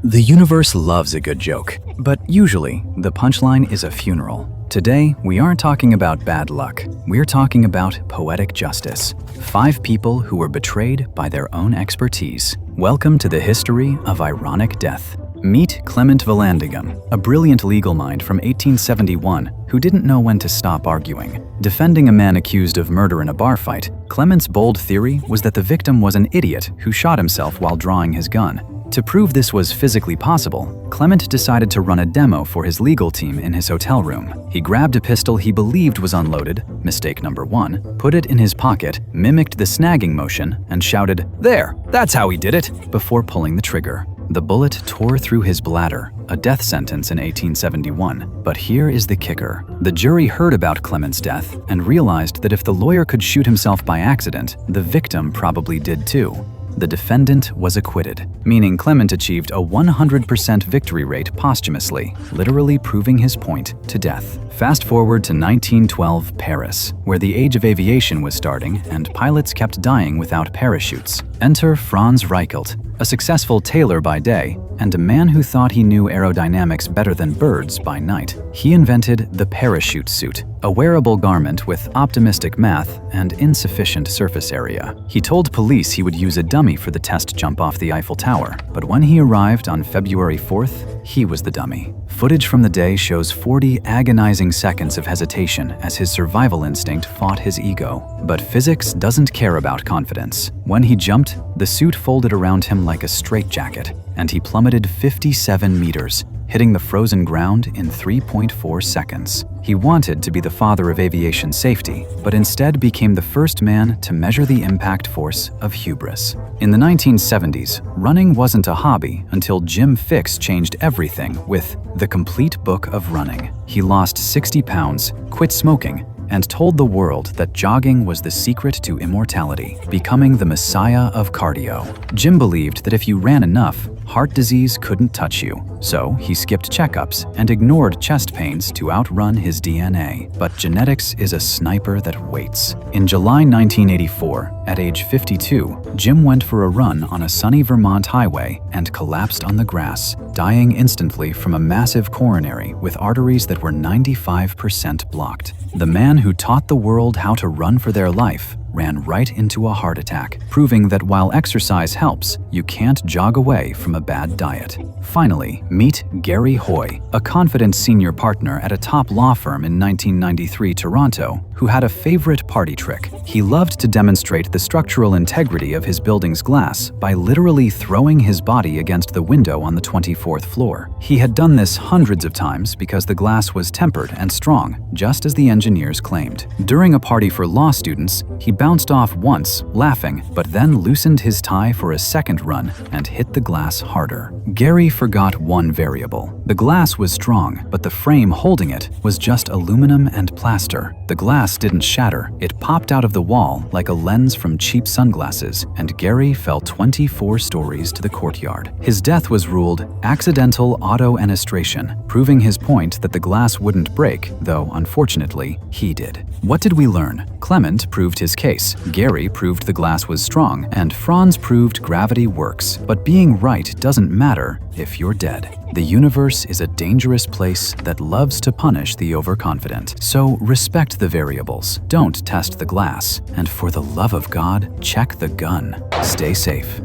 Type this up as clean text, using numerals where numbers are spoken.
The universe loves a good joke, but usually the punchline is a funeral. Today, we aren't talking about bad luck. We're talking about poetic justice. 5 people who were betrayed by their own expertise. Welcome to the history of ironic death. Meet Clement Vallandigham, a brilliant legal mind from 1871 who didn't know when to stop arguing. Defending a man accused of murder in a bar fight, Clement's bold theory was that the victim was an idiot who shot himself while drawing his gun. To prove this was physically possible, Clement decided to run a demo for his legal team in his hotel room. He grabbed a pistol he believed was unloaded, mistake number 1, put it in his pocket, mimicked the snagging motion, and shouted, "There, that's how he did it," before pulling the trigger. The bullet tore through his bladder, a death sentence in 1871. But here is the kicker. The jury heard about Clement's death and realized that if the lawyer could shoot himself by accident, the victim probably did too. The defendant was acquitted, meaning Clement achieved a 100% victory rate posthumously, literally proving his point to death. Fast forward to 1912 Paris, where the age of aviation was starting and pilots kept dying without parachutes. Enter Franz Reichelt, a successful tailor by day and a man who thought he knew aerodynamics better than birds by night. He invented the parachute suit, a wearable garment with optimistic math and insufficient surface area. He told police he would use a dummy for the test jump off the Eiffel Tower, but when he arrived on February 4th, he was the dummy. Footage from the day shows 40 agonizing seconds of hesitation as his survival instinct fought his ego. But physics doesn't care about confidence. When he jumped, the suit folded around him like a straitjacket, and he plummeted 57 meters, hitting the frozen ground in 3.4 seconds. He wanted to be the father of aviation safety, but instead became the first man to measure the impact force of hubris. In the 1970s, running wasn't a hobby until Jim Fixx changed everything with The Complete Book of Running. He lost 60 pounds, quit smoking, and told the world that jogging was the secret to immortality, becoming the messiah of cardio. Jim believed that if you ran enough, heart disease couldn't touch you. So he skipped checkups and ignored chest pains to outrun his DNA. But genetics is a sniper that waits. In July 1984, at age 52, Jim went for a run on a sunny Vermont highway and collapsed on the grass, dying instantly from a massive coronary with arteries that were 95% blocked. The man who taught the world how to run for their life ran right into a heart attack, proving that while exercise helps, you can't jog away from a bad diet. Finally, meet Garry Hoy, a confident senior partner at a top law firm in 1993 Toronto, who had a favorite party trick. He loved to demonstrate the structural integrity of his building's glass by literally throwing his body against the window on the 24th floor. He had done this hundreds of times because the glass was tempered and strong, just as the engineers claimed. During a party for law students, he bounced off once, laughing, but then loosened his tie for a second run and hit the glass harder. Garry forgot one variable. The glass was strong, but the frame holding it was just aluminum and plaster. The glass didn't shatter. It popped out of the wall like a lens from cheap sunglasses, and Garry fell 24 stories to the courtyard. His death was ruled accidental auto-enestration, proving his point that the glass wouldn't break, though unfortunately, he did. What did we learn? Clement proved his case, Garry proved the glass was strong, and Franz proved gravity works. But being right doesn't matter if you're dead. The universe is a dangerous place that loves to punish the overconfident. So respect the variables, don't test the glass, and for the love of God, check the gun. Stay safe.